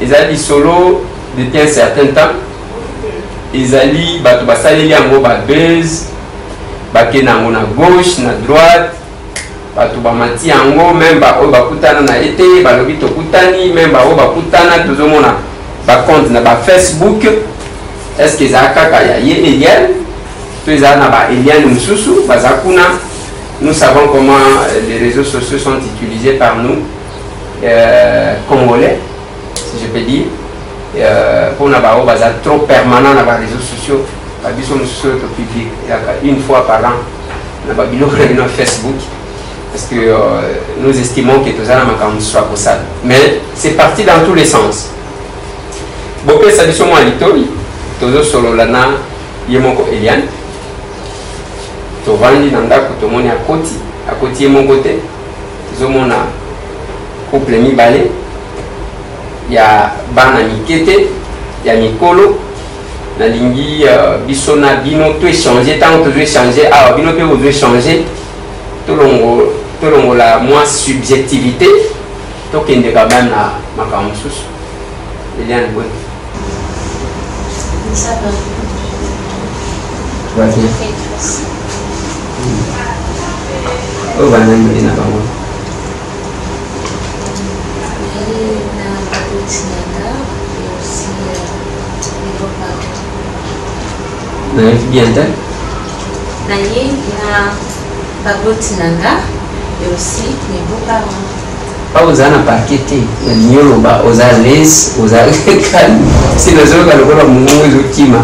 ils allaient solo depuis un certain temps. Ils allaient basaleli yango ba buzz bakena yango na gauche na droite bato bamati yango même ba oyo bakutana na été balobi tokutani même ba oyo bakutana tozomona ba compte na ba Facebook. Est-ce que ezala kaka ya ye Eliane to ezala na ba Eliane mosusu baza kuna. Nous savons comment les réseaux sociaux sont utilisés par nous Congolais, si je peux dire. Pour nous trop permanent dans les réseaux sociaux, public une fois par an, dans Facebook, parce que nous estimons que tout ça soit possible. Mais c'est parti dans tous les sens. Beaucoup ça dit sur moi Litori, toujours solo lana yemoko Eliane. Tovandi nandako tomoni à côté mon côté, tozomona couple mibale. Il y a bana mikete, il y a Nicolo, na lingi bisona bino tout échanger tant que tu échanger ah bino peut vous échanger tout longo la moins subjectivité to kende quand même na makambo susu. Il y a une bonne. Ça va. Tu vas bien. Oh bana ni na bango. Bien Naye na Baboti Nanga et aussi mes beaux-parents. Pas aux ânes à parqueter, le nyoloba, aux ânes, aux ânes, si les autres le voient mon outima.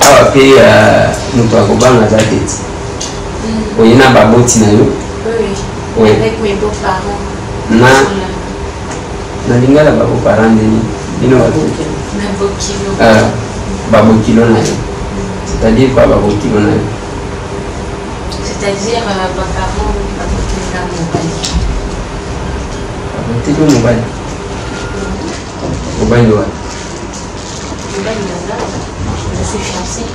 Ah, puis nous t'avons pas la tête. Oui, il y a Baboti Nayo. Oui, avec mes beaux-parents. Na lingala beaux-parents de Bino Babokilo Nayo. C'est-à-dire quoi, Babokilo Nayo? C'est-à-dire, beaux-parents, Babokilo Mobile. Mobile, ouais. Je suis fiancée.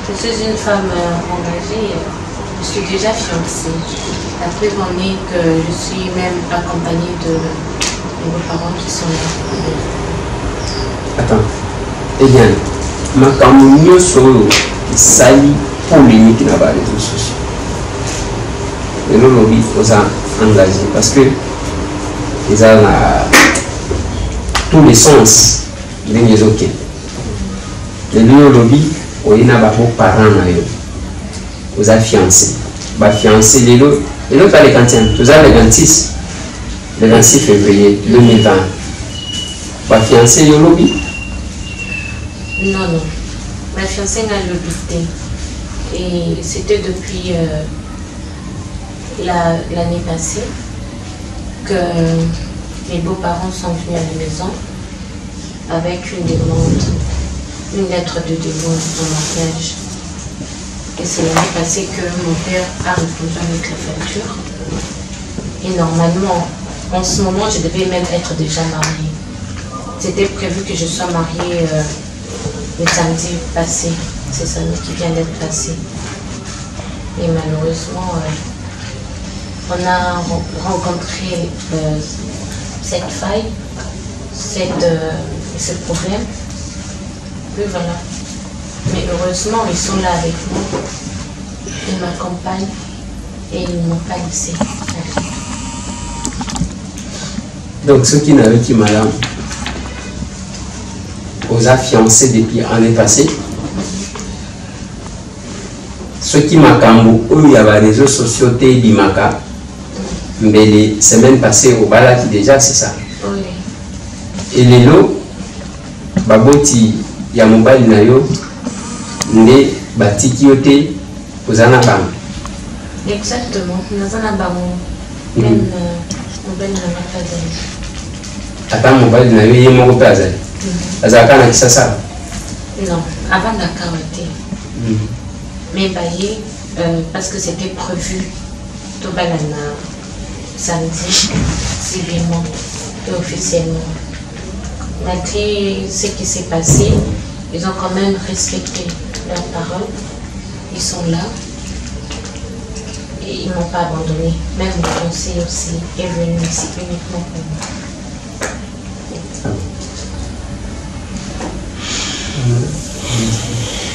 Je suis une femme engagée. Je suis déjà fiancée. La preuve en est que je suis même accompagnée de mes beaux-parents qui sont là. Attends, Eliane, ma camoufle solo sali polémique dans les réseaux sociaux. Et nous lobby aux engagés parce que ils ont tous les sens de les ok. Et nous lobby où il y a beaucoup parents aux fiancés, fiancés les l'autre les cantines, tous les 26, le 26 février 2020. Fiancé au lobby? Non, non. Ma fiancée n'a le lobby. Et c'était depuis l'année passée que mes beaux-parents sont venus à la maison avec une demande, une lettre de demande en mariage. Et c'est l'année passée que mon père a répondu avec la facture. Et normalement, en ce moment, je devais même être déjà mariée. C'était prévu que je sois mariée le samedi passé, c'est samedi qui vient d'être passé. Et malheureusement, on a rencontré cette faille, ce problème. Et voilà. Mais heureusement, ils sont là avec moi. Ils m'accompagnent et ils ne m'ont pas laissé. Donc, ceux qui n'avaient qui madame aux fiancés depuis l'année passée, ceux qui m'accambent, eux, il y a les réseaux sociaux, Bimaka, mais les semaines passées au Bala qui déjà, c'est ça. Oui. Et les lots, Baboti, Yamobali Nayo, les Batikiote, aux Anabam. Exactement, nous avons même mobile Attends, mobile Nayo, il y a mon père. Azakana Kisasa? Non, avant Dakar était. Mais baillé, parce que c'était prévu, tout balana samedi, civilement et officiellement. Malgré ce qui s'est passé, ils ont quand même respecté leurs paroles. Ils sont là. Et ils ne m'ont pas abandonné. Même mon conseil aussi est venu ici uniquement pour moi.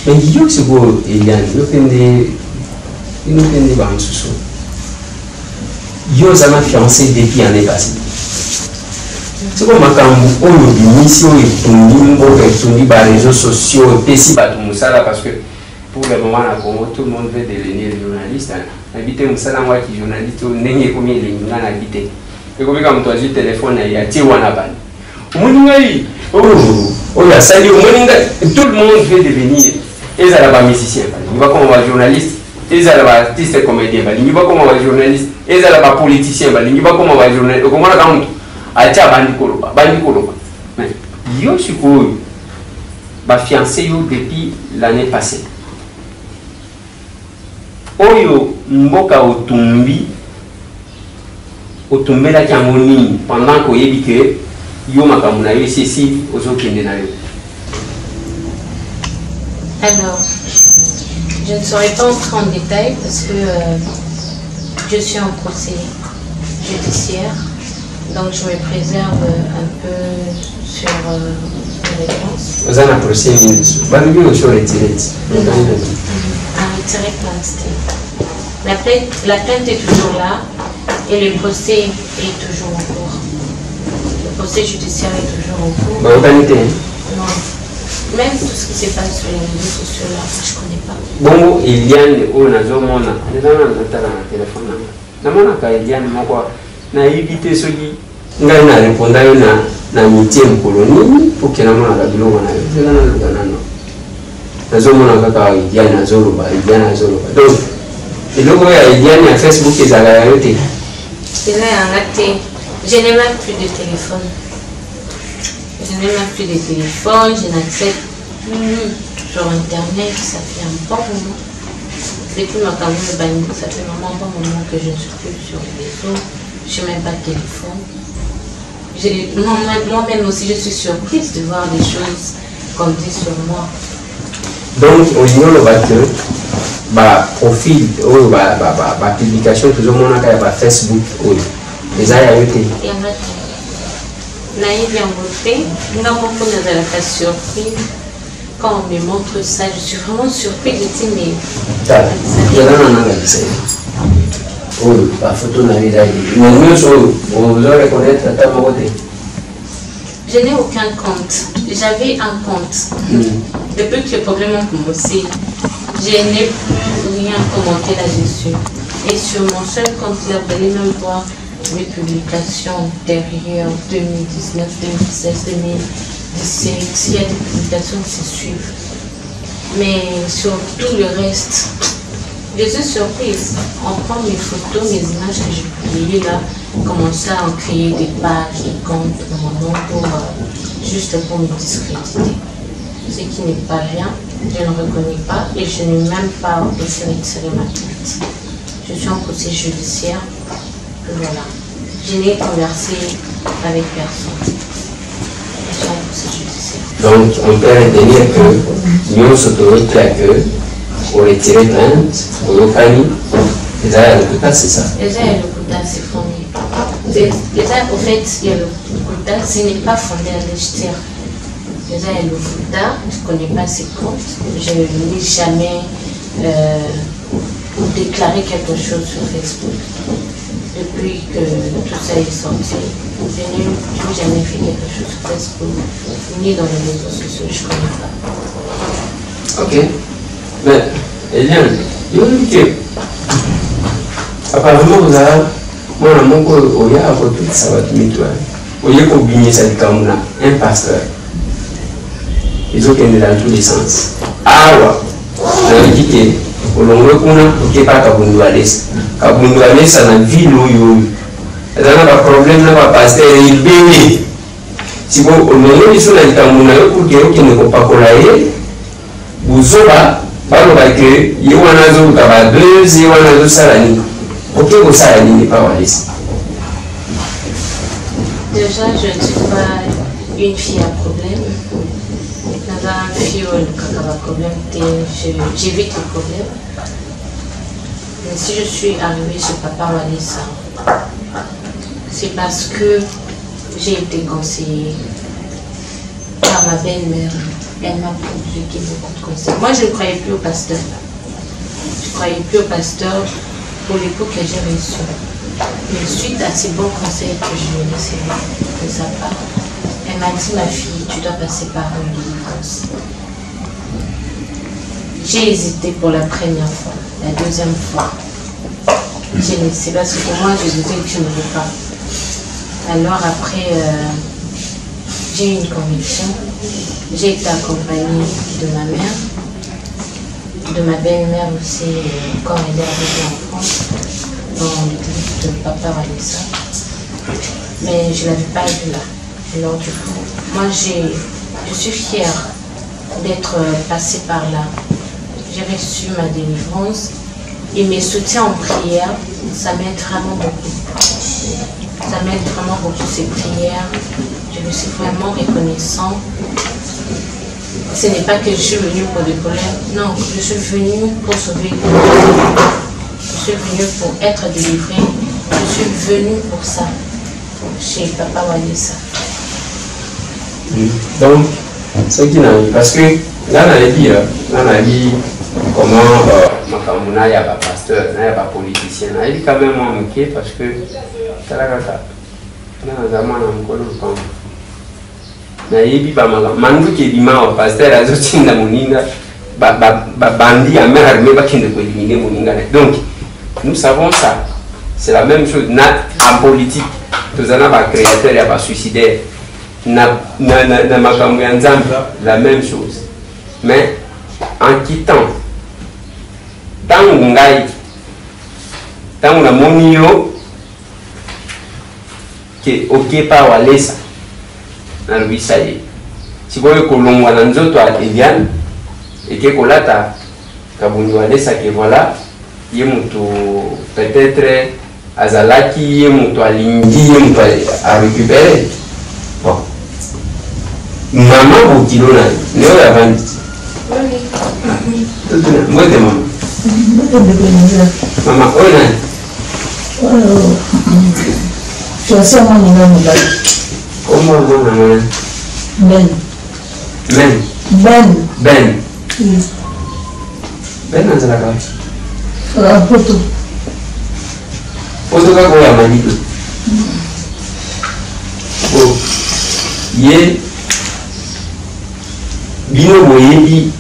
Mais yo c'est beau Eliane, yo pende bang susu. Yo zama fiancé depuis l'année passée. C'est comme makambu oyo bimission et tundi ba réseaux sociaux pesi ba tumusala parce que pour le moment à Congo tout le monde veut devenir journaliste. Habiter musala moi qui journaliste nenge comme il est ngana habiter. Et comme quand tu as eu téléphone ya ti wana bani. Moningai oh ya sali moninga tout le monde veut devenir ils allaient pas musicien, ils vont comme un journaliste, ils allaient pas artiste comédien, ils vont comme un journaliste, ils allaient pas politicien, ils vont comme un journaliste. Comment on a quand acha bandikolo. Mais yo suis quoi? Ba fiancé yo depuis l'année passée. Oyo mboka otumbi la kiamoni pendant qu'on y que yo makamuna yo ceci aux autres yo. Alors, je ne saurais pas entrer en détail parce que je suis en procès judiciaire, donc je me préserve un peu sur les réponses. Vous avez un procès ministre. Vous avez vu sur les tirets. Non, un retiré clandestin. La plainte est toujours là et le procès est toujours en cours. Le procès judiciaire est toujours en cours. Non. Même tout ce qui se passe sur les réseaux sociaux là, je ne connais pas. Bon, Eliane, on a zomona. Les gens ont un téléphone. Namona ka Eliane moko na ibité soki ngai na répondre na mitié colonie pour que namona ka bilongo na yo. Zela na lugana no. Na zomona kaka Eliane azoloba. Donc, et logo ya Eliane à Facebook ezala yote. C'est là en acte. Je n'ai même plus de téléphone. Je n'ai même plus de téléphone, je n'accède plus sur internet, ça fait un bon moment. Depuis ma caméra de Bani, ça fait vraiment un bon moment que je ne suis plus sur les réseaux, je n'ai même pas de téléphone. Moi-même aussi, je suis surprise de voir des choses qu'on dit sur moi. Donc, au niveau de votre profil, la publication, tout le monde a Facebook, les aïeux. Naïve en beauté, nous avons beaucoup de surprise. Quand on me montre ça, je suis vraiment surprise. Je dis, mais. La photo n'a pas je n'ai aucun compte. J'avais un compte. Depuis que le problème a commencé, je n'ai plus rien commenté là-dessus. Et sur mon seul compte, là, vous allez même voir mes publications antérieures, 2019, 2016, 2017. Il y a des publications qui se suivent. Mais sur tout le reste, je suis surprise. On prend mes photos, mes images que j'ai publiées là, commencer à en créer des pages, des comptes de mon nom pour, juste pour me discréditer. Ce qui n'est pas bien, je ne reconnais pas et je n'ai même pas essayé de retirer ma plainte. Je suis en procès judiciaire. Voilà. Je n'ai conversé avec personne. Je suis en procès judiciaire. Donc, on peut retenir que nous sommes que pour retirer plainte, pour le famille, les ailes de c'est ça. Les ailes de c'est fondé. Au fait, il y a le Kuta, ce n'est pas fondé à l'Echtir. Les ailes de Kuta, je ne connais pas ses comptes. Je n'ai jamais déclaré quelque chose sur Facebook. Depuis que tout ça est sorti, je n'ai jamais fait quelque chose sur Facebook, ni dans les réseaux sociaux, je ne connais pas. Ok. Mais, Eliane, il y a apparemment, vous avez mon courrier à votre ça va tout. Au lieu qu'on bigne ça comme un pasteur. Ils ont gagné dans tous les sens. Ah ouais, j'avais dit que au long de l'année, on ne peut pas Kabundu Alès. Kabundu Alès, ça n'a vie l'eau. Ça n'a pas de problème, n'a pas pasteur, il bénit. Si vous au long de l'année, pour que ne peut pas coller, vous aurez. Parce que il y a un autre tabac, deux, il y a un autre salami. Ok, vous salami n'est pas wallis. Déjà, je ne suis pas une fille à problème. Dans un fille où il y a un problème, j'évite le problème. Mais si je suis arrivée chez Papa Walesa, c'est parce que j'ai été conseillée par ma belle-mère. Elle m'a prodigué beaucoup de conseils. Moi, je ne croyais plus au pasteur. Je ne croyais plus au pasteur pour l'époque que j'ai reçu. Mais suite à ces bons conseils que je recevais de sa part, elle m'a dit, ma fille, tu dois passer par une délivrance. J'ai hésité pour la première fois. La deuxième fois, j'ai laissé parce que pour moi, je disais que je ne veux pas. Alors après, j'ai eu une conviction. J'ai été accompagnée de ma mère, de ma belle-mère aussi, quand elle est arrivée en France, dans l'église de Papa Walesa. Mais je ne l'avais pas vue là. Alors du coup, moi je suis fière d'être passée par là. J'ai reçu ma délivrance et mes soutiens en prière, ça m'aide vraiment beaucoup. Ça m'aide vraiment beaucoup ces prières. Je suis vraiment reconnaissant. Ce n'est pas que je suis venue pour des problèmes. Non, je suis venue pour sauver. Je suis venue pour être délivrée. Je suis venue pour ça. Chez Papa Walesa. Donc, ce qui n'a parce que là, on a dit comment Makamuna, il n'y a pas pasteur, il n'y a pas politicien. Il dit quand même manqué parce que nayebi mandu ke bima pasteur azotinda moninga bandi ya mère armée bakende ko éliminer moninga. Donc nous savons ça, c'est la même chose en politique. Tous en a créateur et pas suicidaire na makambo ya nzambe la même chose. Mais en quittant tangu ngai tangu na moni yo ke okepa Walesa na Louis-Saye sikoyo kolongwa na nzoto ya Eliane eke kolata kabundu Walesa ke voilà ye mutu peut-être azalaki ye mutu alingi ye mutu a récupérer. Bon maman bokilo na leo ya vandi mwete mama oyo nani Choisir mon nom. Comment on Ben. Ben. Ben. Ben. Oui. Ben dans la cave. Poto. Poto ka ko ya manito. Oh. Ye bino boyebi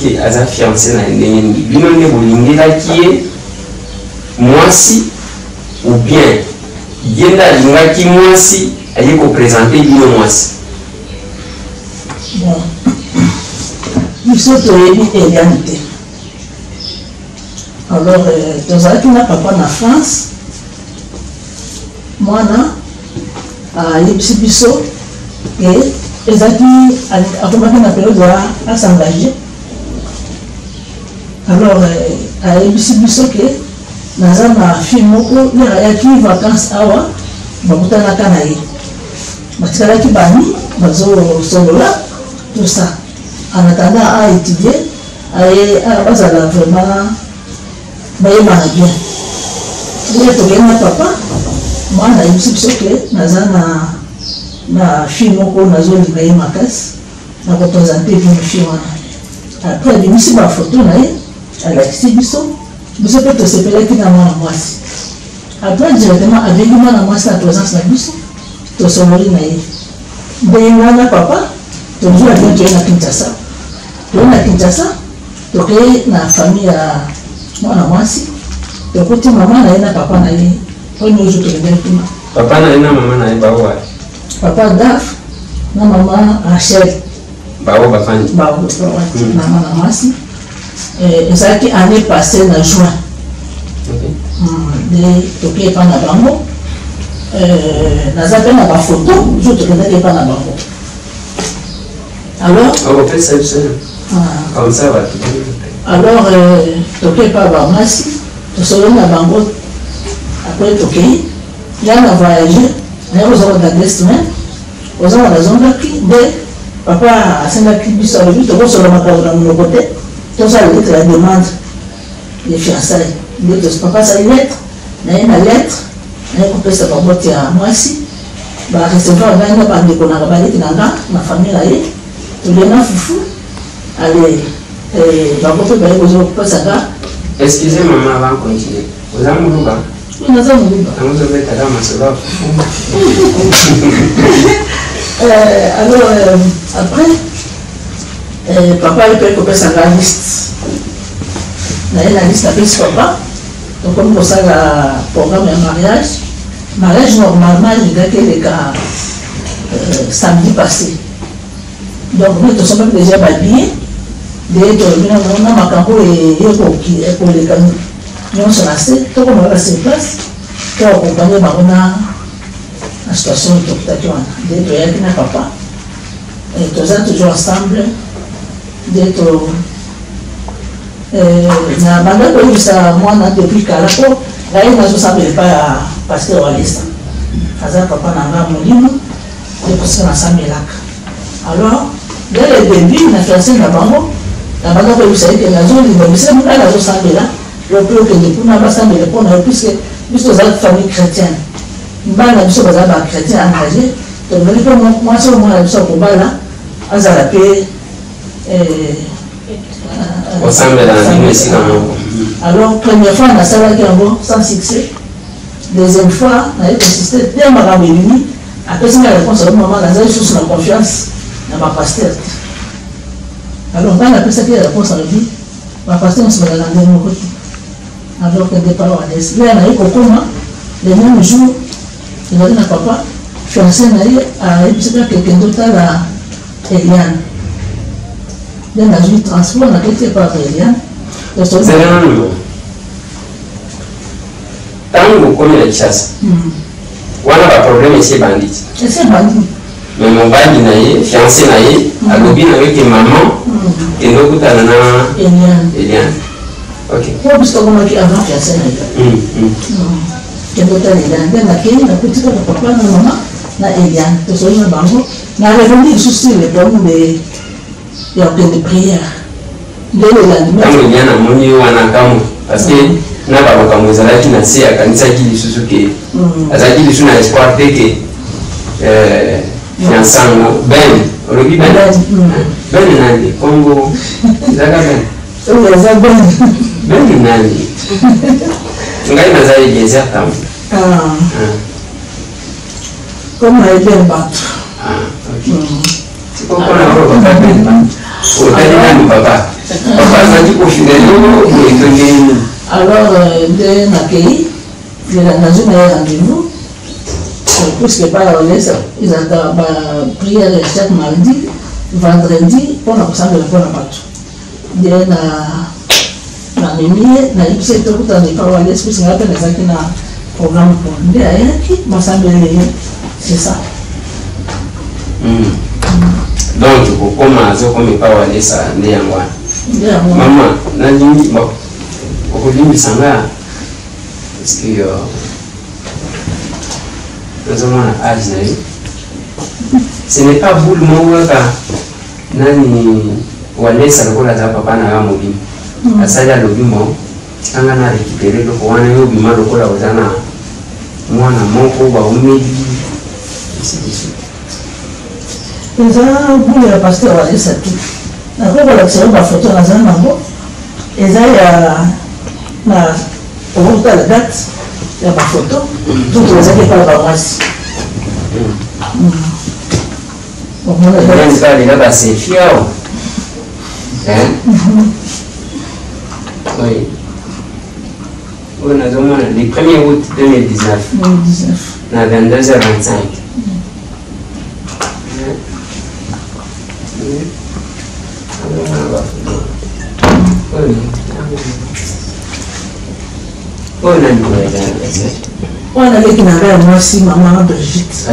ke aza fiancé na ndenge bino ne bolingelaki ye mwasi ou bien yenda lingaki mwasi aye ko présenter bino mwasi. Bon. Biso toyebi Eliane te. Alors tozalaki na papa na France mwana ayebisi biso ke ezalaki akomaki na période ya s'engager. Alors ayebisi biso ke naza na fille moko lero ayaki vacances awa bakutanaka na ye batikalaki bani bazosolola tout ça en attendant à étudier bazala vraiment bayebana bien nde tokei na papa mwana ayebisi biso ke naza na fille moko nazolinga ye makasi nakopresente bien fille wana. Après abimisi bafoto na ye alakisi biso mpe tosepelaki na mwana mwasi. Après directement abengi mwana mwasi na présence na biso tosololi na ye nde wana papa tozwa bien toye na Kinshasa. Toye na Kinshasa tokei na famille ya mwana mwasi tokoti mama na ye na papa na ye oni ozo tokendeli kuna. Papa na ye na mama na ye bawa papa Daf na mama Rachel bawo bafani bawo na mwana mwasi. Ezalaki année passée na juin. De tokei epa na bango naza mpe na bafoto jo tokendaki epa na bango. Alors tokei epa bamwasi tosololi na bango. Après tokei ya na voyage naye kozala na destine ozala nazongaki nde papa asengaki biso alobi tokosola makambo na monoko te tosala lettre ya demande de fiançailles. papa ça lettre na lettre na kopesa babote ya mwasi ba recevoir na bande kona baleki nanga na famille na ye tulena fufu ale babote ba yezo kopesa ga. Excusez maman avant de continuer. Vous avez mon louba? Oui, nous avons mon louba. Vous avez ta dame à ce là. Alors après papa il peut kopesa ga liste. Na la liste avec papa. Donc comme pour ça le programme de mariage normalement il y a que les gars samedi passé. Donc nous sommes déjà habillés. Dès que nous avons makambo et pour les gars nous sommes restés. Donc on va rester place pour accompagner la situation de l'hôpital. Dès que il y a papa et tous toujours ensemble. Dès que na banda koyebisa mwana depuis kala po ngai nazosambela epai ya paster walesa aza papa na nga molimo ekosika nasambelaka. Alors dès le début na fiancé na bango na banda koyebisa ete nazolinga misele mongai nazosambela yo mpe okende mpona basambela mpona yo puiske biso tozala famille chrétienne mbala na biso bazala bachrétien engagé tongeli mpe mwasi omwana na biso akobala azala mpe alors première fois on a salé sans succès, deuxième fois on a consisté dès ma réunie après ça la réponse au moment là j'ai sous la confiance dans ma pasteur. Alors quand la personne qui a réponse à la vie ma pasteur on se va dans mon côté alors que départ à l'est là on a eu comment le même jour il a dit à papa fiancé à quelqu'un d'autre à Eliane. Dans le transport, on a quitté par Eliane. C'est un numéro. Tant que vous connaissez la chasse, on a un problème ici, bandit. C'est bandit. Mais mon bandit naïe, fiancé naïe, a l'objet avec une maman, et nous avons Eliane. Ok. Pourquoi parce qu'on a dit avant fiancé naïe? Qui est Eliane. Dans laquelle la petite papa, la maman, na Eliane. Parce que nous avons revenu sur les problèmes de. Il y a plein de prières. Dès le lendemain. Quand il y a un moni ou un account, parce que n'a pas comme vous allez qui n'a pas quand ça qui est sous que, ça qui est sous un espoir que fiancé ben, on le dit ben, ben nani Congo, zaga ben. Oui, zaga ben. Ben nani. Ngai na zai geza tam. Comme elle vient battre. Ok. Pourquoi on a papa. Alors, de l'accueil, dans un rendez-vous, puisque par ils ont prière chaque mardi, vendredi, pour la personne de la partout. De la mémie, na ipsé tout le temps de parole, puisque on appelle ça qui n'a programme pour nous. C'est ça. Donc, comment pas aller ça, maman, Nani, bon, au lieu de ça, parce que nous avons un âge, ce n'est pas vous le mot, Nani, ou aller ça, le papa n'a mobile. À ça, il y a le bimon, quand on a récupéré le point, il y a eu bimon, le cola aux ana, moi, mon pauvre, ou midi, c'est dessus. Ils ont voulu le pasteur à aller ça tout. Après, on a observé la photo dans un mambo. Ils ont on la date, il y a ma photo. Tout le monde qui parle par moi. C'est fier. Oui. Oui, nous avons le 1er août 2019. 2019. À 22h25. On a vécu dans la moi aussi, maman Brigitte.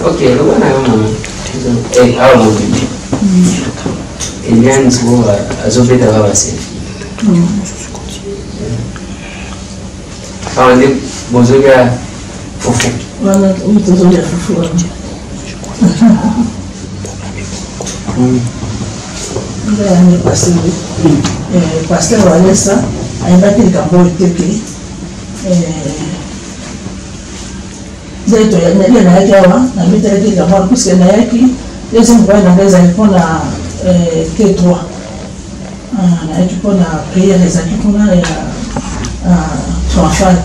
Ok, le bon maman. Et ah mon bébé. Et bien nous sommes à Zobé d'avoir ma selfie. On est bon Zobé Foufou. Voilà, oui, Zobé Foufou. l'année passée, pasteur Walesa a ébattu le Cambo et Teke. Il y a un Yakawa, la méthode de Cambo, puisque Nayaki, les employés dans les années pour la K3. Pour la prière des années pour la triomphale.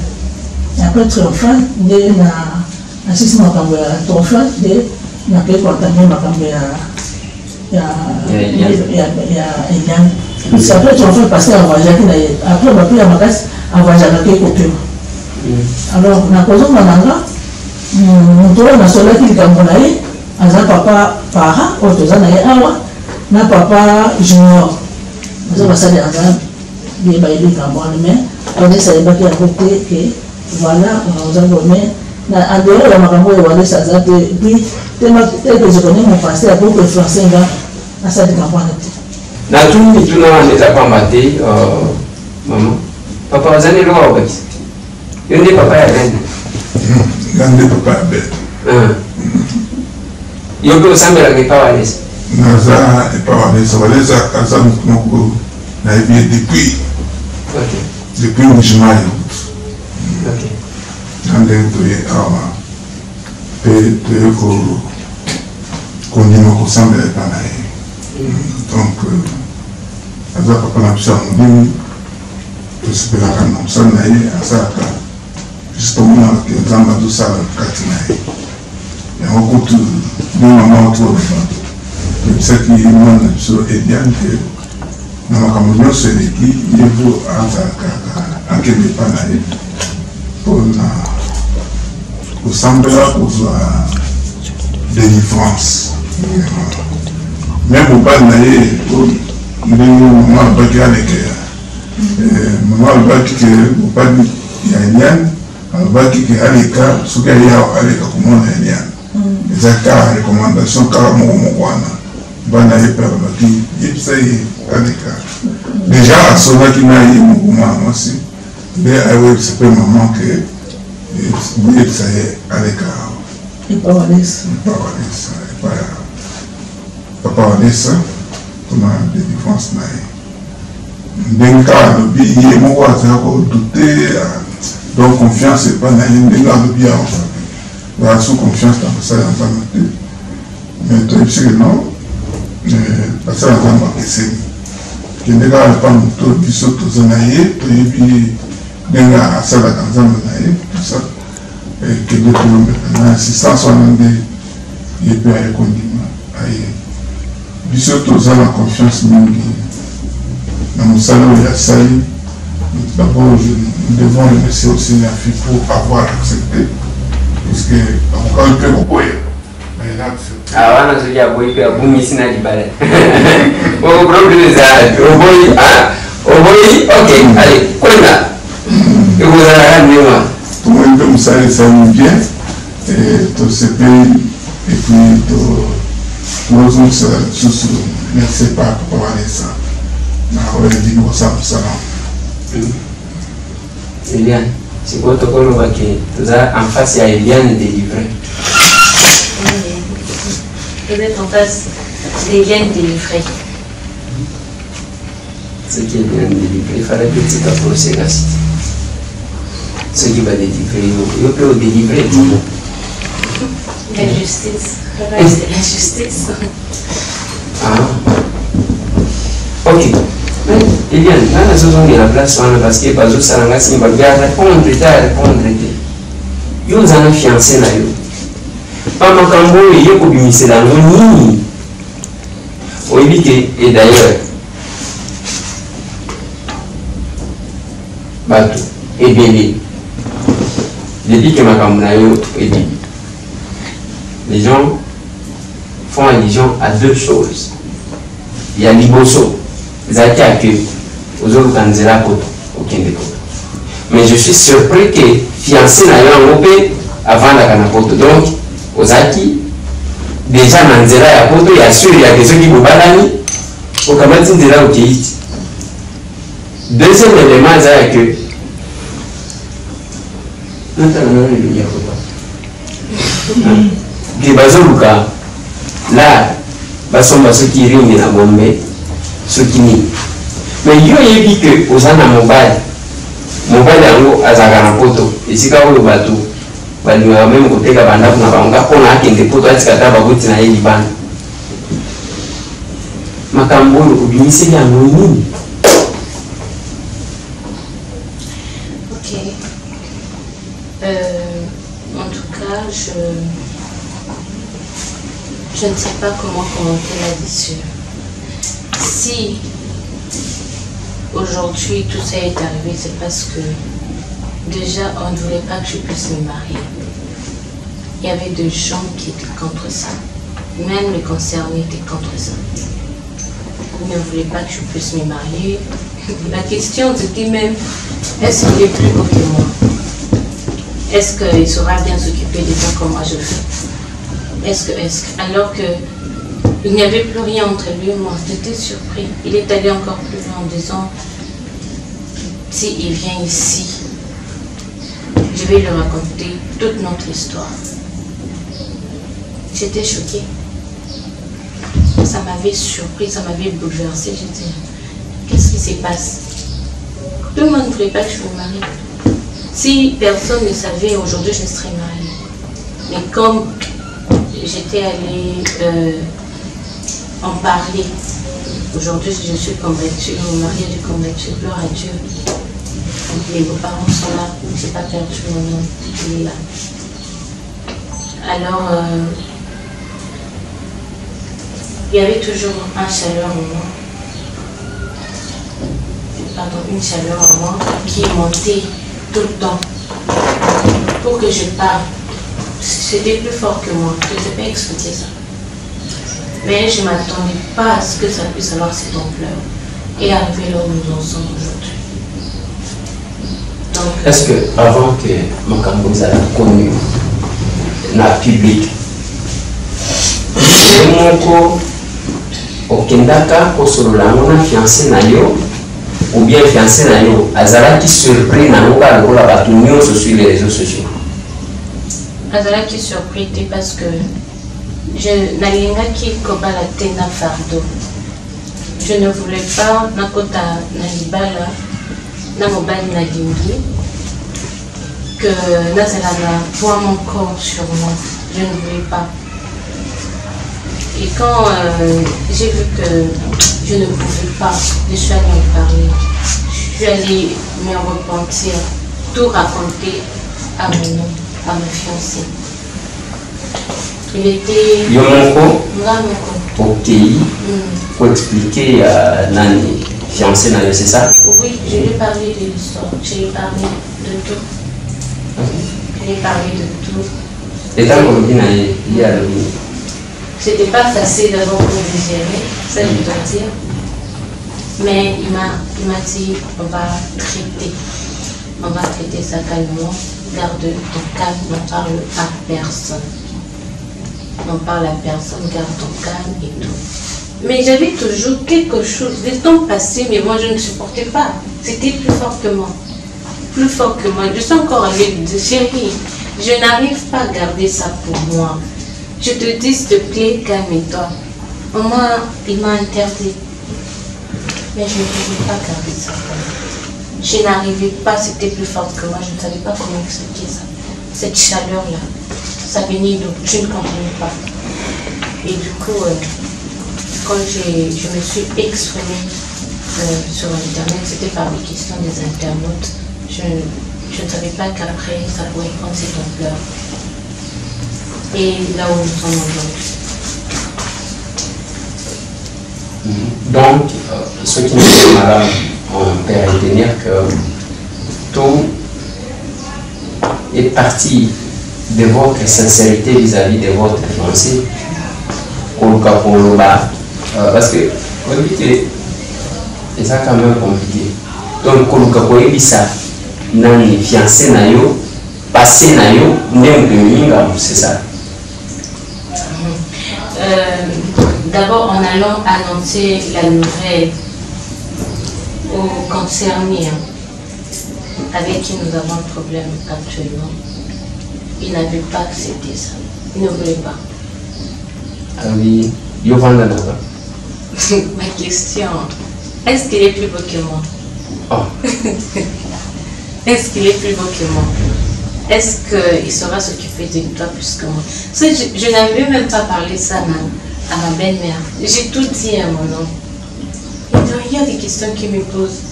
Et après triomphale, il y a un assistant à triomphale, il y a un pays contagieux à Eliane. C'est après tu vas faire passer à voyager. Après, on va plus à ma casse à voyager avec les. Alors, on a posé un mananga. On a solé qui est Camerounais. On a papa para, on a awa, na papa junior. On a passé à des baillis Camerounais. On a essayé de faire que voilà, on a donné. En dehors de la makambo et voilà, ça a été. Puis, tel que je connais mon passé, à beaucoup de Français, à ça de Camerounais. Na tout le monde est pas maté, maman. Papa, vous avez le droit au bâtiment. Il y a des papas à l'aide. Il y a des papas à bête. Il y a aussi des papas à l'aise. Naza et pas à l'aise. Ça va les accaser depuis. Depuis le chemin. Dans les deux ans, qu'on dit qu'on semble être pas là. Donc, à ça, papa n'a pas dit que c'est la canne, ça n'a eu à ça, justement, que nous avons tout ça, Katinaï. Et on compte deux mamans autour de ça. C'est qui est sur Ediane, que nous avons c'est l'équipe, il faut à quel n'est pas là, pour sembler pour la délivrance. Même au bas de l'année, maman a battu avec maman a battu au bas de l'année, a battu avec ce qu'il y a avec comment l'année. Les accords, les recommandations, car mon banaye père battu, il s'est avec déjà à ce moment qu'il m'a eu mon aussi, mais avec ce peu maman que il s'est avec et pas Walesa. Papa Walesa, comme des défenses. D'un cas, le billet, mon voisin a douté, donc confiance, c'est pas une des gars de bien. Voilà, sous confiance dans ça, dans la matin. Mais tu sais que non, parce que dans ma question, que les gars n'ont pas monté du saut aux anaïs, tu es bien, les gars à ça, dans un anaïs, tout ça, et que les gens, assistance, on a des, il peut aller condamner. Du saut aux anaïs, la confiance, dans mon salon, il y a ça. D'abord, nous devons remercier aussi la fille pour avoir accepté. Parce que, encore un peu, vous pouvez. Ah, on a dit à Boy, à Boumisina du balai. Au problème des arts, au Boy, ok, allez, quoi là? Et vous allez ramener moi. Tout le monde comme ça bien, et tout ce pays, et puis tout le monde se merci pas pour aller ça. On va dire que ça, ça. Eliane, c'est quoi ton colo qui tu as en face à Eliane délivrée? Vous êtes en face d'Eliane délivrée. Ce qui est bien délivré, il fallait que tu t'approches la cité. Ce qui va délivrer, il peut délivrer. La justice. C'est la justice. Ah. Ok. Eliane, là, nous avons la place parce que les autres salariés sont répondre. Ils ont un fiancé. Pas ma cambo, il y a un peu de la moni. Et d'ailleurs, bateau, et bébé. Depuis que ma cambo est bébé. Les gens font allusion à deux choses. Il y a l'iboso. Ils ont accueilli aux autres candidats aucun des potes. Mais je suis surpris que fiancé n'a eu un groupe avant la canapoto. Donc, aux acquis, déjà dans le zéro à poto, il y a sûr, il y a des gens qui vous baladent au Kamati Nzela au Kéiti. Deuxième élément, c'est que là, bason baso qui ring na bombe. ce qui n'est. Mais il y a dit que aux gens mobile yango azaka na poto esika oyo bato balinga même koteka bandaku na bango mpona akende poto atikata baboti na ye libanda makambo oyo obimiseli yango nini? Ok. En tout cas, je ne sais pas comment commenter là-dessus. Si aujourd'hui tout ça est arrivé, c'est parce que déjà on ne voulait pas que je puisse me marier. Il y avait des gens qui étaient contre ça. Même les concernés étaient contre ça. Ils ne voulaient pas que je puisse me marier. La question c'était même, est-ce qu'il est plus beau que moi? Est-ce qu'il saura bien s'occuper des gens comme moi je le fais? Alors qu'il n'y avait plus rien entre lui et moi, j'étais surpris. Il est allé encore plus loin en disant, s'il vient ici, je vais lui raconter toute notre histoire. J'étais choquée. Ça m'avait surpris, ça m'avait bouleversée. J'ai dit, qu'est-ce qui se passe? Tout le monde ne voulait pas que je me marie. Si personne ne savait, aujourd'hui je serais mariée. Mais comme j'étais allée en parler, aujourd'hui je suis convaincue, mon mari est convaincu, gloire à Dieu. Les beaux-parents sont là, je n'ai pas perdu mon nom, il est là. Alors, il y avait toujours une chaleur en moi qui montait tout le temps pour que je parle. C'était plus fort que moi, je ne sais pas expliquer ça. Mais je ne m'attendais pas à ce que ça puisse avoir cette ampleur et arriver là où nous en sommes aujourd'hui. Est-ce que avant que Makambo soit connu dans le public, okendaka kosolola ngona fiancé na yo ou bien fiancé na yo azalaki surpris na ngoka lokola bato nyonso sur les réseaux sociaux? Azalaki surpris parce que je nalingaki kobala te na fardeau. Je ne voulais pas nakota na libala na mobali na lingi que nazala na poids mon corps sur moi. Je ne voulais pas. Et quand j'ai vu que je ne pouvais pas, je suis allée en parler. Je suis allée me repentir, tout raconter à mon homme, à ma fiancée. Il était... Yomoko, ok, pour expliquer à Nani, fiancée Nani, c'est ça? Oui, je lui ai parlé de l'histoire, je lui ai parlé de tout. Je lui ai parlé de tout. Et tant qu'on dit, il y a le... C'était pas facile d'abord pour digérer, ça je dois dire. Mais il m'a dit, on va traiter ça calmement, garde ton calme, n'en parle à personne. N'en parle à personne, garde ton calme et tout. Mais j'avais toujours quelque chose, des temps passés, mais moi je ne supportais pas. C'était plus fort que moi. Plus fort que moi. Je suis encore avec de chérie. Je n'arrive pas à garder ça pour moi. Je te dis, s'il te plaît, calme-toi. Maman, il m'a interdit. Mais je ne pouvais pas garder ça pour moi. Je n'arrivais pas, c'était plus fort que moi. Je ne savais pas comment expliquer ça. Cette chaleur-là, ça venait d'où? Je ne comprenais pas. Et du coup, quand je me suis exprimée sur Internet, c'était par les questions des internautes. Je ne savais pas qu'après, ça pourrait prendre cette ampleur. Et là où nous sommes aujourd'hui. Donc, ce qui nous fait malade, on peut retenir que tout est parti de votre sincérité vis-à-vis de votre fiancé. Parce que, vous dites, c'est ça quand même compliqué. Donc, ça, nani fiancé na yo, passé na yo, c'est ça. D'abord, en allant annoncer la nouvelle aux concernés avec qui nous avons un problème actuellement, ils n'avaient pas accepté ça. Ils ne voulaient pas. Ah oui, Ma question, est-ce qu'il est plus beau que moi? Oh. Est-ce qu'il est plus beau que moi? Est-ce qu'il saura s'occuper de toi plus que moi? Je n'avais même pas parlé ça à ma belle-mère. J'ai tout dit à mon oncle. Il y a des questions qui me posent.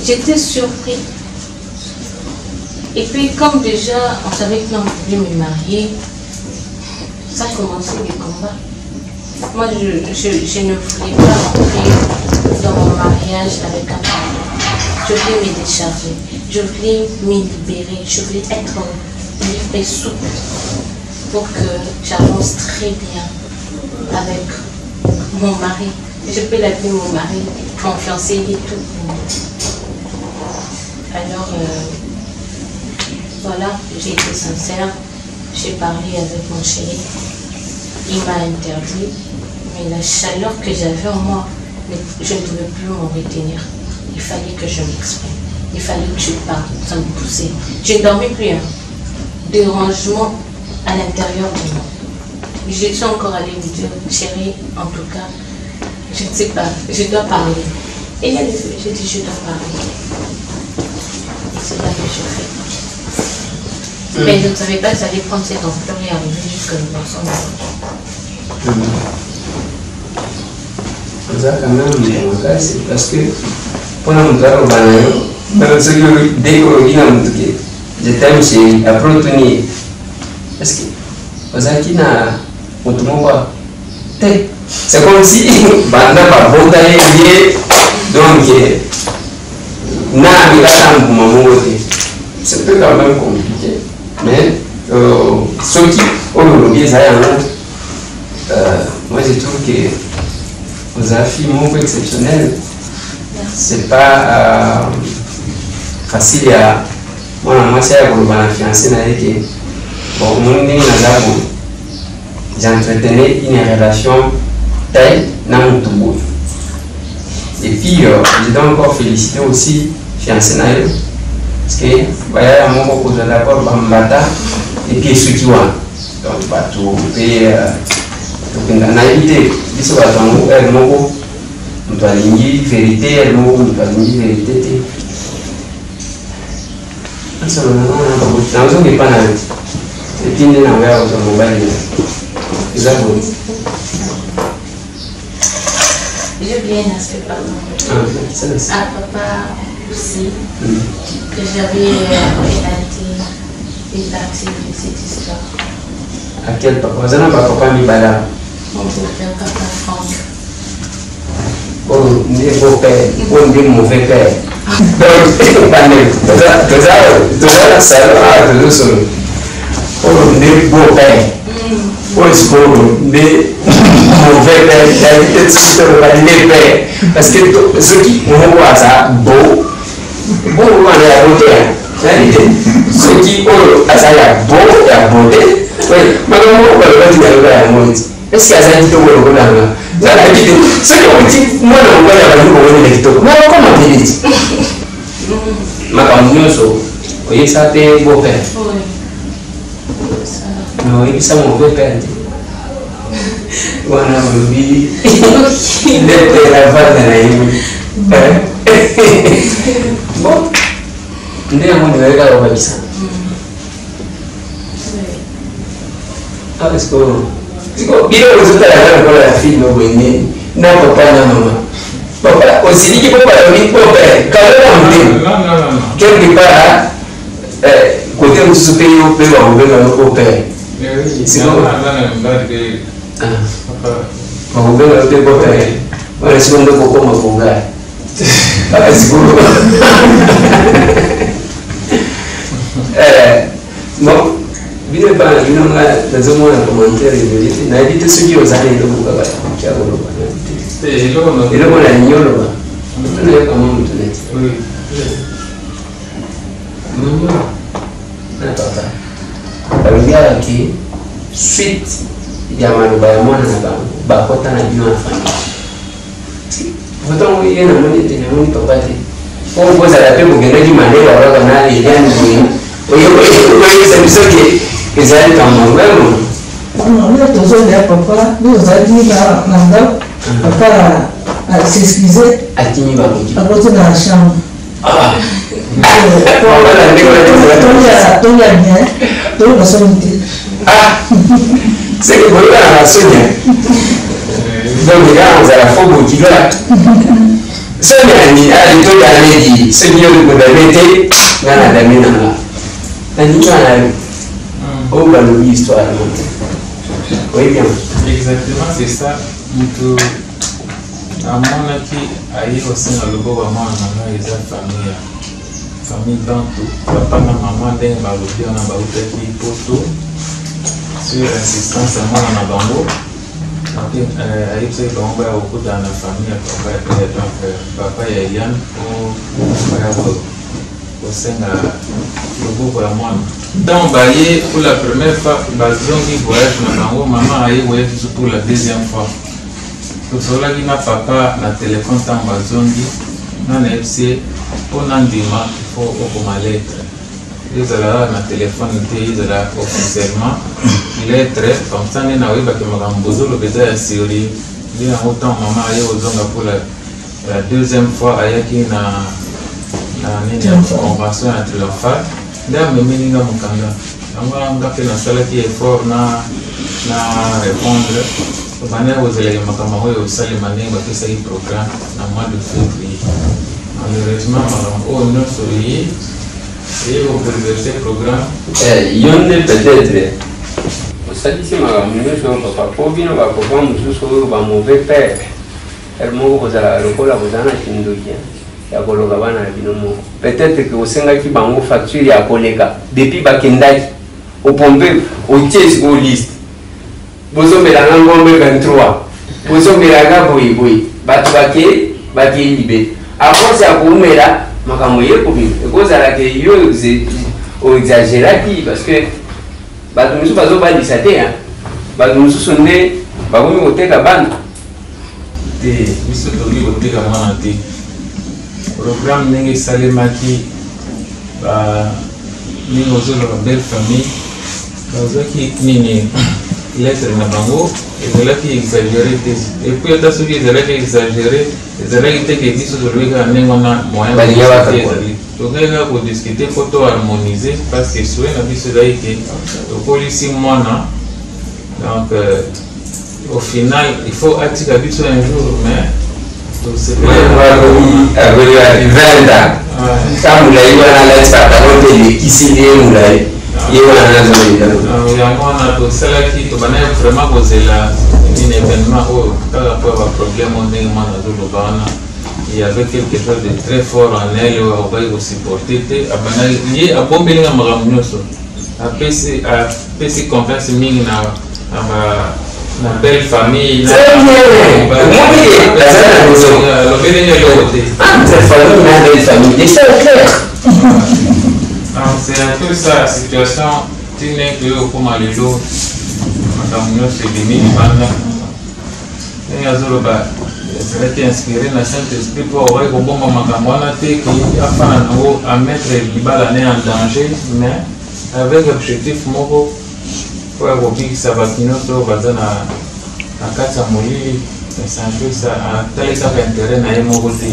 J'étais surpris. Et puis, comme déjà, on savait que l'on voulait me marier, ça a commencé les combats. Moi, je ne voulais pas rentrer dans mon mariage avec un parent. Je voulais me décharger. Je voulais me libérer. Je voulais être libre et souple pour que j'avance très bien avec mon mari. Je peux l'appeler mon mari, mon fiancé et tout. Alors, voilà, j'ai été sincère. J'ai parlé avec mon chéri. Il m'a interdit. Mais la chaleur que j'avais en moi, je ne pouvais plus m'en retenir. Il fallait que je m'exprime. Il fallait que je parle sans me pousser. Je ne dormais plus. Dérangement à l'intérieur de moi. Je suis encore allée lui dire, chérie, en tout cas, je ne sais pas, je dois parler. Et elle a dit, j'ai dit, je dois parler. Et c'est là que je fais. Mais je ne savais pas que ça allait prendre cette ampleur et arriver jusqu'à l'ensemble. Ça quand même, c'est parce que pendant mon travail au Banayo, dans ce que dès que je t'aime chez Aprotoni, est-ce que vous avez dit c'est comme si Banda va voter donc c'est peut quand même compliqué, mais ceux qui ont le biais, moi je trouve que vous avez fait un mot exceptionnel. C'est pas facile à moi c'est à vous fiancé que bon j'entretenais une relation telle dans mon tour. Et puis je dois encore féliciter aussi fiancé naïf parce que voilà mon beaucoup de d'abord bambata et puis ceux qui ont donc pas tout et naïveté ils sont dans elle mon on doit lier vérité elle on doit lier vérité ça non non pas na et puis on a vers au mobile exactement. Je viens à ce papa. Ah, papa aussi, que j'avais relaté une partie de cette histoire. À quel papa? Vous n'avez pas papa Mibala? Mon beau-père, papa Franck. Oh, mes beaux-pères, oh, mes mauvais pères. Donc, pas de ça, ça va, de ça. Oh, mes beaux-pères. Oh, c'est bon, mais mauvais père, j'ai été père. Parce que ceux qui ont ça, beau, on est à beauté. Ceux qui ont ça, il y a beau, il y a beauté. Oui, mais on va dire à moi. Est-ce qu'il y a ça qui te voit là? Ceux qui ont dit, moi, on va y avoir une lecture. Mais comment tu dis? Ma campagne, oui, ça t'est beau père. Non, il ça mauvais père. Voilà, oui. Il est la base de la bon, on est à mon niveau de ça. Ah, est-ce que il est la fille de non, papa, non, papa, aussi dit qu'il ne peut pas donner au père. Quand on dit, quelque part, côté où se paye au père, on veut au père. C'est bon. On veut le beau père. On est sur le coco, mon beau gars. C'est bon. Bon. Il n'est pas dans un monde commentaire il a dit ceux qui ont allé le bouga qui a le et le bon agneau là on est comment on tenait oui non papa le gars qui suite il y a mal ba moi na ba kota na bino famille pourtant il y a un monde de mon papa on pose à la paix pour gagner du malheur alors qu'on a les liens oui c'est ça qui ils allaient dans mon même On est toujours là, papa, nous avons dit papa a s'excusé. À qui n'y va pas? À côté de la chambre. Ah! Tout va bien, tout va s'ennuyer. Ah! C'est que vous avez la Sonia. Donc, les gars, on a la faute qui doit. Sonia, il a dit tout à l'heure, ce qui est le coup d'arrêter, dans la dame. La nuit, on va l'histoire. Oui, bien. Exactement, c'est ça. À mon avis, aïe aussi dans le beau moment, on a les famille bantu, papa na maman d'un balobi on a baouté qui poto sur insistance à moi on a bango. Aïe c'est bango à beaucoup dans la famille papa et Yann au sein le groupe à moi. Donc baillé pour la première fois, bazon qui voyage na bango, maman aïe voyage pour la deuxième fois. Tout cela qui n'a papa na téléphone tant bazongi na FC pour n'andima il faut au ma lettre. Ils ont na téléphone ils ont officiellement lettre comme ça n'est nawe baki magambozo le beza ya siri. Il y a autant maman aye ozonga pour la deuxième fois ayaki na nini convention ya triomphal. Nda memeni nga mukanga. Anga ngape na sala ki effort na répondre. Bana ozele makama hoyo usali manengo pesa hii programme na mois de février. Malheureusement, on a souri et on peut verser le programme. Il y en a peut-être. Ça dit, c'est ma papa. Pour bien, on va programme sur un mauvais père. Elle m'a dit que vous avez un kindokia. Peut-être que au sein de la facture, il y a un collègue. Depuis Bakendaki, au pompé, au tiers, au liste. Vous avez la langue 23. Vous avez la langue boui. Batu libé. Avant c'est à Koumela, Makamoye Koumi. Et vous avez exagéré parce que nous sommes pas dissatés. Nous sommes nés, nous sommes à Ban. Nous sommes à le programme n'est pas salémaki. Nous sommes une belle famille. Nous sommes une lettre na bango et là qui exagéré et puis à ce qui est exagéré les règles que disent sur le gars n'est pas moyen donc là pour discuter photo harmoniser parce que soit la vie c'est là que le policier moana donc au final il faut attirer la vie sur un jour mais c'est pas avec la 20 ans ça vous l'avez à la stade avant de qui s'y est vous l'avez il y a un cela qui vraiment posé un événement où par rapport à problème il y avait quelque chose de très fort en elle on va y supporter il y a un bon mélange à PC confiance mine na belle famille c'est un peu ça la situation tu n'es que au Malilo madame c'est béni banda et azoloba c'est vrai qu'il inspiré na Saint-Esprit pour avoir au bon moment kamwana te qui afana no à mettre libala né en danger mais avec l'objectif moko pour avoir dit ça va kino to bazana na kata molili c'est un peu ça à tel ça intérêt na yemo te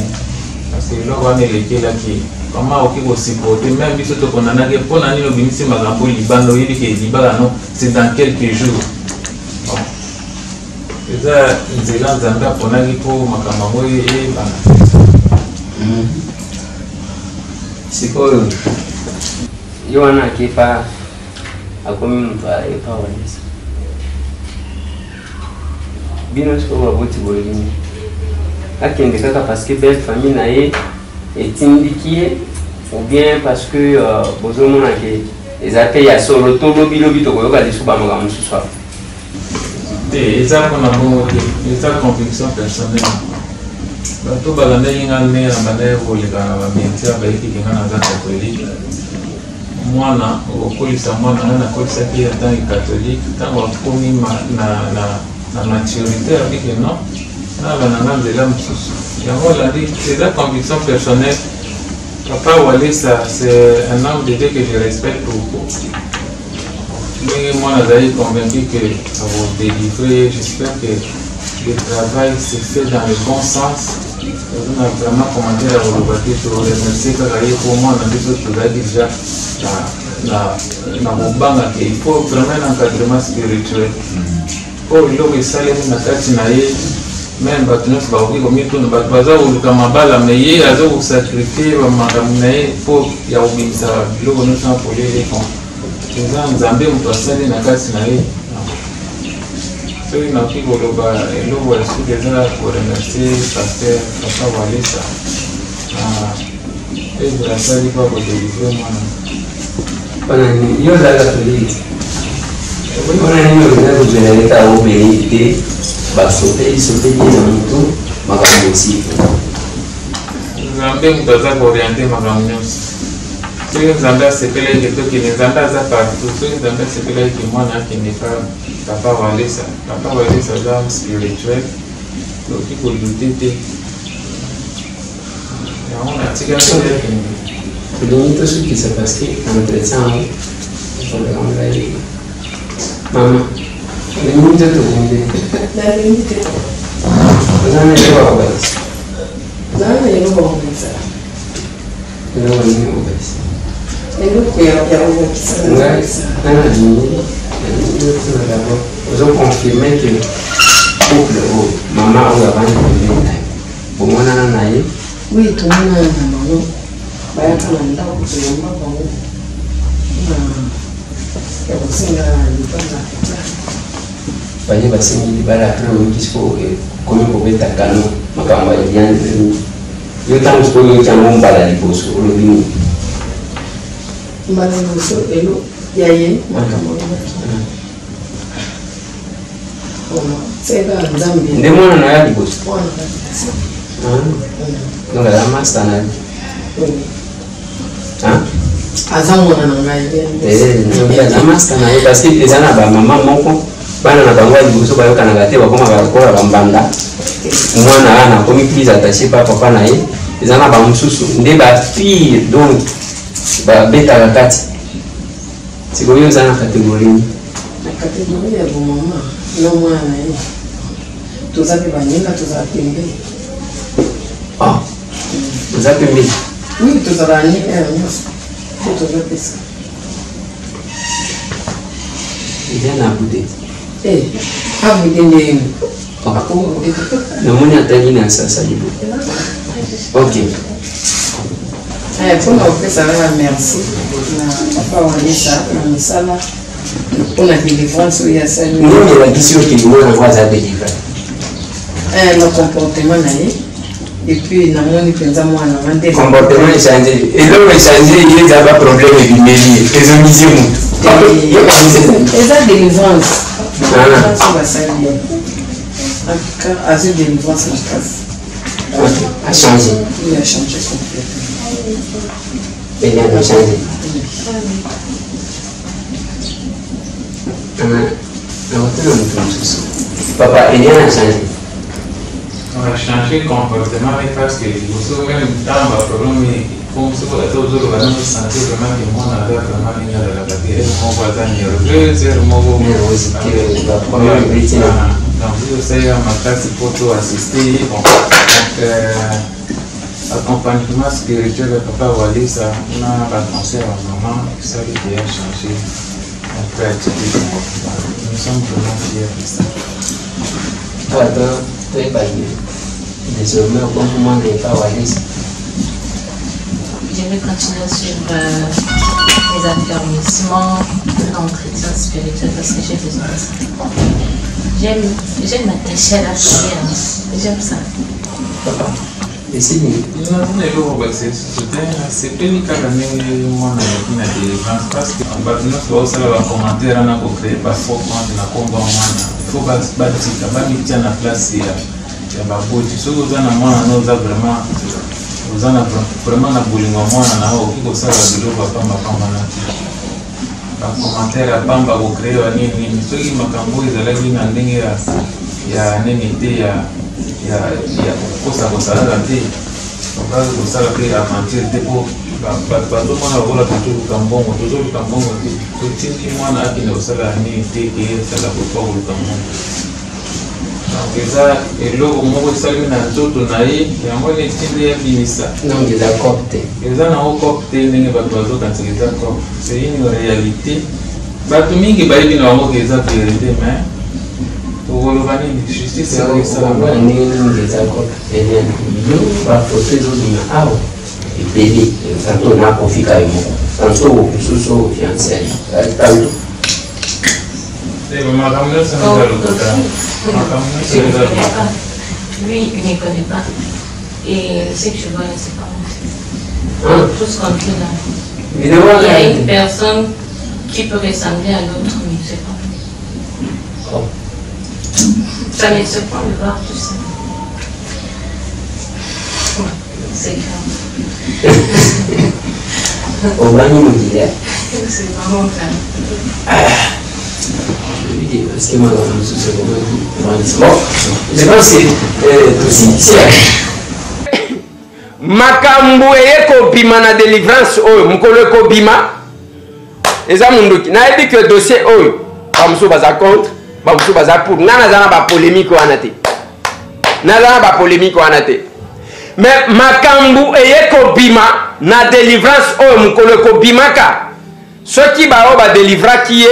parce que là on est les là qui comment ok vous supporter même si tu connais que pour l'année le bénéfice magambo libano il dit que libala non c'est dans quelques jours c'est ça c'est là zanga pour l'année pour magambo et c'est quoi Yohana qui pas à combien on va et pas bien sûr on va voter pour lui akende kaka parce que belle famille na ye etindiki ou bien parce que bozomona ke ezate ya solo to lobi to koyoka lisu ba makambo mosusu eza mpona bongo te eza conviction personnelle bato balandaki nga nde na bandaki koleka na bametier bayekiki nga naza catholique mwana okolisa mwana nga nakolisaki ye ntangi catholique ntango akomi na maturité abiki non nanga nzela mosusu yango olandi eza conviction personnelle papa Walesa c'est un homme de Dieu que je respecte beaucoup Mais moi, je suis convaincu que ça va délivrer. J'espère que le travail se fait dans le bon sens. On a vraiment commenté la volonté de remercier pour moi, on a déjà il faut vraiment un encadrement spirituel. Pour le salaire, même sacrifier pour remercier pasteur Papa Walesa et de la salle pour délivrer moi. Io la cattolica. Ora io devo vedere che ho benedetto, bastote il sostegno molto, ma come si fa? Zambe mutaza orienté magamnyos. Ceux Zambe sepele que toi qui les Zambe za partout, ceux Zambe sepele que moi n'a qui n'est pas Papa Walesa. Papa Walesa l'homme spirituel. Donc il faut douter. On a tiré Benito su che si passi antrezzato mamma benito tu quindi cosa ne devo questo Zana io non ho pensato. non ho questo E lui qui abbiamo pensato. Posso confermare che mamma o avanti con me buona nana Oui, tout le monde baya kalanda kuyamba bawo ya kusinga libanga banye basingi libala kisiko komi kobeta kano makamba yandi yo tangu ko cha mbala liposo olobini mbala liposo elo yaye makamba sega nzambi ndemona na ya liposo donc la master na azamona na ngai la master na parce que les ana ba maman moko bana na bango liboso bayokana te bakoma bakola bambanda mwana ana komi plus attaché par papa na ye ezana ba mususu nde ba fille donc ba beta kati sikoyo zana catégorie ya bomama no mwana ye tozape banyinga tozape mbe tozape mbe oui tozabani tozape ça bien na bouté avudende namoni atali na sasa libo ok mpona kopesaka merci na papa Walesa na misala mpona délivrance oyo asali nini elakisi oyo kilimona ngo aza délivre na comportement na ye epuis namoni mpenza mwana comportement échange eloko échange ye eza ba problème ebimeli ezongisi mutu eza délivrance basali ye azwi délivrance makasi a changé il a changé complètement il a changé papa il a changé on a changé le comportement parce que vous même dans le problème comme ce qu'on a toujours senti vraiment que moi on avait vraiment une de la bataille on va dans nerveux nervosité la première victime donc vous savez ma classe pour tout assister donc accompagnement spirituel de papa Walesa on a pas pensé à maman ça lui a changé après nous sommes vraiment fiers de ça très bien désormais au moment de papa Walesa je vais continuer à suivre les affermissements, l'entretien spirituel parce que j'ai besoin de ça. J'aime m'attacher à la prière. J'aime ça. Papa, et c'est bien. C'est pas le cas de moi parce que nous sommes en commentaire, on a créé parfois quand on a combat. Il faut bâtir la place. Il y a beaucoup de choses vraiment. Vous en avez vraiment la boulimie à moi, on a ça de l'eau, pamba na commentaire à pamba au créer à nini, ceux qui m'accompagnent, ils allaient venir en ligne, il y a un invité, il y a quoi ça va s'arrêter, on va vous s'arrêter à mentir, dépôt, bato mwana bakola tozoluka mbongo totindi mwana akende kosala nini te ke esala kopa koluka mbongo. Donc eza eloko moko esalemi na nzoto na ye yango netindi yabimisa. Donc eza cop te. Eza nango cop te ndenge bato bazokanisaka eza cop. C'est une réalité. Bato mingi bayebi na bango ke eza vérité mais tokoloba nini justice yango esalama. Ndenge nini eza cop Eliane yo bafoto ezobima awa ebele tanto nakofika yo moko tanto mosusu fiancé tanto. Lui, il ne connaît pas. Et ce que je vois là, c'est pas moi. Tous comme tout là. Il y a une personne qui peut ressembler à l'autre, mais c'est pas moi. Ça me surprend de voir tout ça. C'est grave. Au bain immobilier. C'est vraiment grave. Parce que moi, je pense que aussi makambo eko bima na délivrance oyo mukolo eko bima eza munduki na ebi que dossier oyo ba muso baza contre ba muso baza pour ngana zana ba polémique wana te na zana ba polémique wana te mais makambo eko bima na délivrance oyo mukolo eko bimaka soki ba o ba délivra ki ye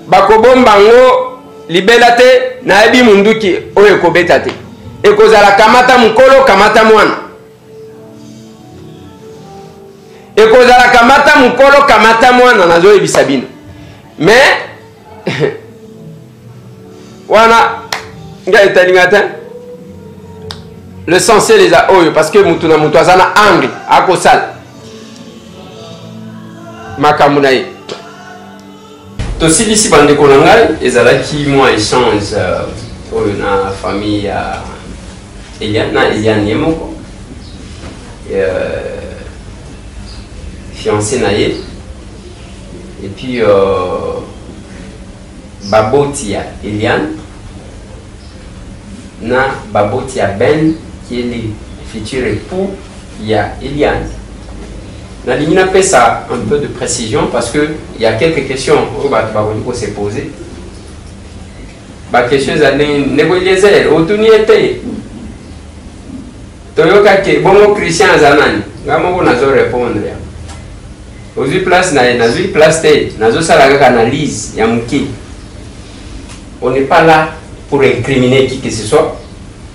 bakobomba ngo libela te na ebi munduki oyo ekobeta te ekozala kamata mukolo kamata mwana ekozala kamata mukolo kamata mwana nazoyebisa bino mais wana nga etalinga te l'essentiel eza oyo parce que mutu na mutu aza na angle akosala makambo na ye tosilisi bandeko na ngai ezalaki mwa échange oyo na famille ya Eliane na Eliane ye moko fiancé na ye et puis baboti ya Eliane na baboti ya Ben qui est le futur époux ya Eliane. Nalingi napesa un peu de précision parce que il y a quelques questions que se poser. La question est négolier otuni ete toyoka ke bongo Christian zanani ngamoko nazo répondre ya ozi place na nazo place te nazo sala kaka analyse ya muki. On n'est pas là pour incriminer qui que ce soit.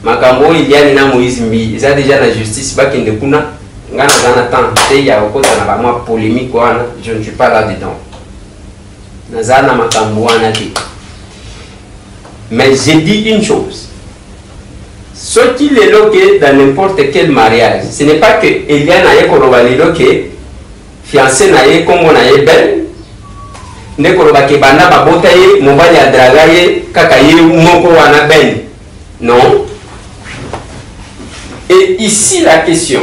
Makambo Eliane na Moïse Mbi ils ont déjà la justice bakende kuna ngana zana temps te ya okoza na ba mwa polémique wana je ne suis pas là dedans nazana makambo wana te mais j'ai dit une chose ce qui est loqué dans n'importe quel mariage ce n'est pas que Eliane aye koloba lelo ke fiancé na ye kombo na ye belle nde koloba ke banda babota ye mobali adraga ye kaka ye moko wana belle non. Et ici la question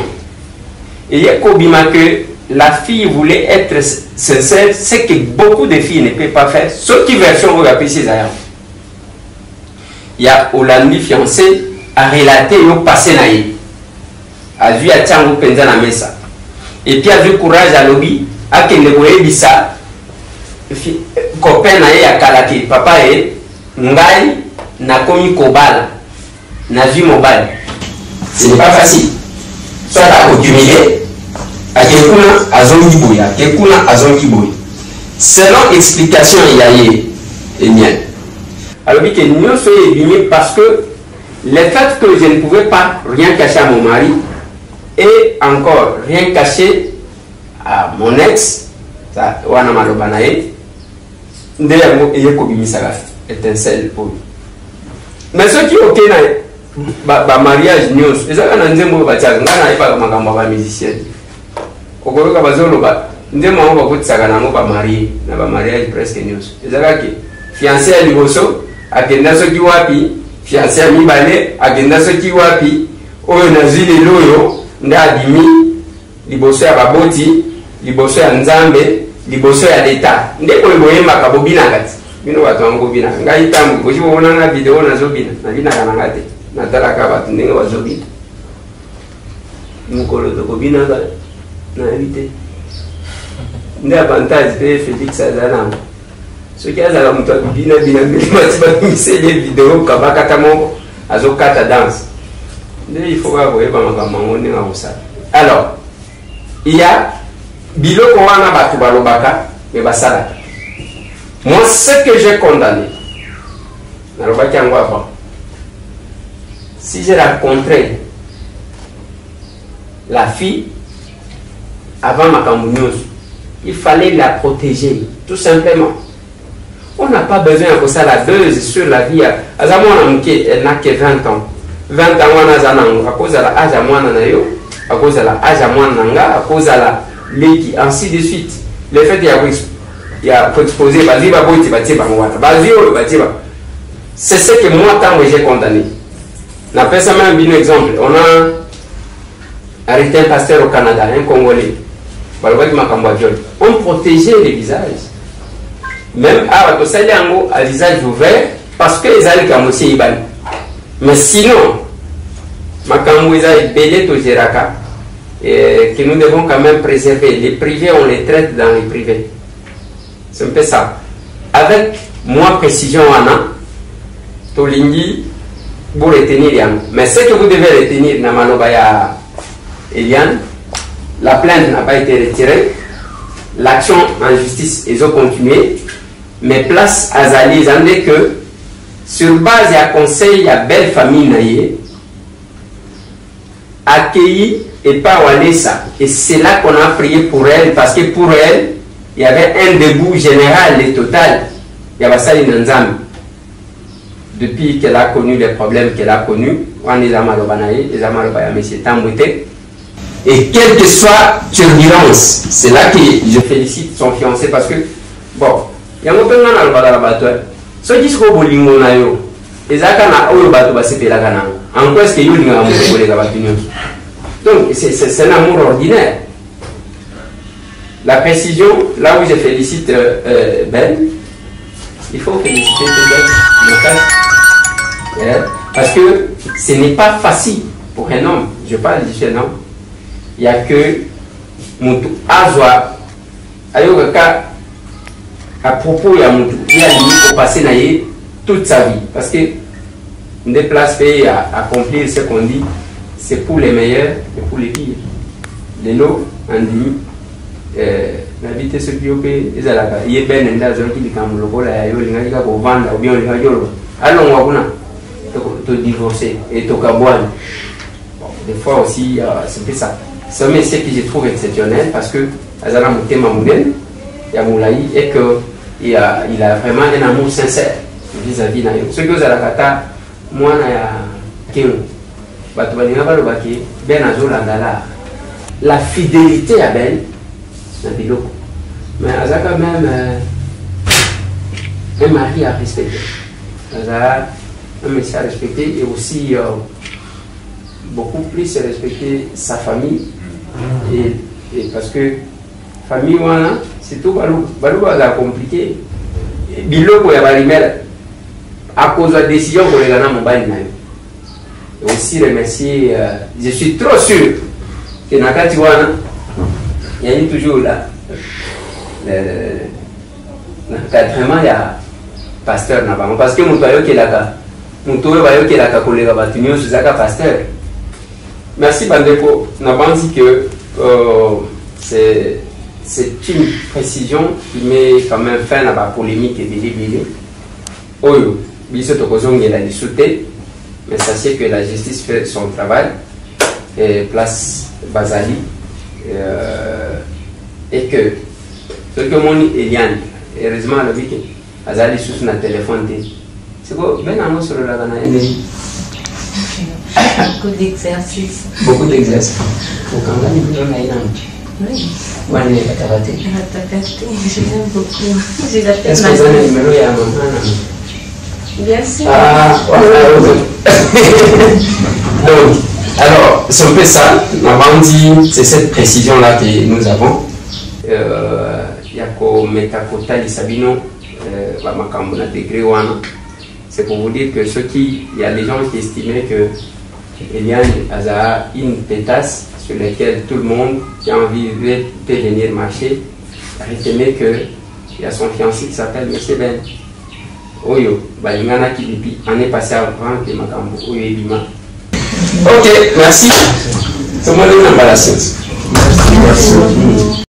et il y a que la fille voulait être sincère, c'est que beaucoup de filles ne peuvent pas faire. Ce qui version vous appelez ces ayants. Il y a Olandi fiancé a relaté au passé naïe. A vu à Tiango Penza na mesa. Et puis a vu courage à lobby à que ne bisa copain naïe à Kalaki. Papa est ngai na komi kobala na vie mobile. Ce n'est pas facile. Soit à accumuler. Akekuna azongi boya, akekuna azongi boya. Selon explication yaye Eliane. Alors que nous sommes éliminés parce que le fait que je ne pouvais pas rien cacher à mon mari et encore rien cacher à mon ex, ça wana malobanae, ndeyamo eyekobimisa étincelle pour lui. Mais ce qui ok na ba mariage news, ezaka na nzembo bataka ngana ipa makambo ba musicien. Okoyoka bazoloba ndemo ngo bakutsaka nango ba marié na ba mariage presque news ezaka ke fiancé ya liboso akenda soki wapi fiancé ya mibale akenda soki wapi oyo na zile loyo ndadimi liboso ya baboti liboso ya nzambe liboso ya leta ndeko boyemba ka bobina kati bino bato ngo bina ngai tambu ko jibona na video na zobina na bina kana ngate na tala ka bato ndenge bazobina mukolo to kobina ka na évité nde avantage pe Félix azala soki azala moto bina mbeli mati batungiseli video kabakata moko azokata danse nde il faut koyeba makambo yango ndenge akosala. Alors il y a biloko wana bato balobaka me basalaka. Moi ce que j'ai condamné nalobaki yango avant, si j'ai rencontré la fille avant makambo nyonso, il fallait la protéger tout simplement. On n'a pas besoin de ça la buzz sur la vie. Elle n'a que 20 ans. 20 ans, on a cause de la âge à moi, à cause de la âge à moi, à cause de la légui, ainsi de suite. Le fait il y a exposé, c'est ce que moi, tant que j'ai condamné. On a fait un bon exemple. On a arrêté un pasteur au Canada, un Congolais. On protégeait les visages. Même à visage ouvert, parce que les alliés ont aussi Iban. Mais sinon, Makamouza est belé au Géraka, et que nous devons quand même préserver. Les privés, on les traite dans les privés. C'est un peu ça. Avec moins précision, Anna, Tolingi, vous retenir. Mais ce que vous devez retenir, Namanobaya Eliane, la plainte n'a pas été retirée, l'action en justice, ils ont continué, mais place à Zali, ils que sur base de conseil, il y a belle famille naïe, accueilli et pas Walesa. Et c'est là qu'on a prié pour elle, parce que pour elle, il y avait un dégoût général et total. Il y avait ça Nanzam. Depuis qu'elle a connu les problèmes qu'elle a connus, on les a malobanaï, les a malobanaï, mais c'est tambouté. Et quelle que soit turbulence, c'est là que je félicite son fiancé parce que, bon, il y a un peu de bateau. Ce qui se passe au Lingo, et ça, quand on a bateau, c'est là. En quoi est-ce qu'il y a un amour pour les bateaux? Donc, c'est un amour ordinaire. La précision, là où je félicite Ben, il faut féliciter Ben, parce que ce n'est pas facile pour un homme. Je parle du jeune homme. Il n'y a que Moutou Azwa Ayoka à propos de Moutou. Il a dit pour passer toute sa vie. Parce que des places payées à accomplir ce qu'on dit, c'est pour les meilleurs et pour les pires. Les lots, on dit, la vitesse de Piope, ils ont la il est bien en danger qui est comme le vol à Yolinga pour vendre ou bien le Yolo. Allons, on va te divorcer et te caboine. Des fois aussi, c'est plus ça. C'est un métier que je trouve exceptionnel parce que Azana Moutema Mouden, Yamoulaï, et qu'il a vraiment un amour sincère vis-à-vis de nous. Ce que vous avez kata, moi, la fidélité à Ben, mais Azana quand même un mari à respecter. Azana un métier à respecter et aussi beaucoup plus respecter sa famille. Et parce que famille wana c'est tout balou a compliqué biloko ya barimela à cause de la décision pour les gana mobile na et aussi remercier je suis trop sûr que nakati wana il y a toujours là l'encadrement il y a pasteur na bango parce que muto ayoki laka muto ayoki laka kolega batunyo suzaka pasteur. Merci Bandeko. On a dit que c'est une précision qui met quand même fin à la polémique et bilibili. Oyo, biso tokozong la discuté, mais sachez que la justice fait son travail et place Bazali et que ce que mon Eliane, heureusement le week-end, Bazali sous un téléphone, c'est quoi? Ben annonce sur la gana. Beaucoup d'exercices. Beaucoup d'exercices. Oui. Je l'aime beaucoup. J'ai la tête. Est-ce que vous avez le numéro de maman? Bien sûr. Donc, alors, c'est un peu ça. Avant dit, c'est cette précision-là que nous avons. Yako Metakota Lisabino, c'est pour vous dire que il y a des gens qui estimaient que Eliane a une pétasse sur laquelle tout le monde qui a envie peut venir marcher. Retenez qu'il y a son fiancé qui s'appelle M. Ben. Oyo, balingana qui depuis année passée avant que Makambo Oyo Ebima. Ok, merci. C'est moi le nom de la science. Merci.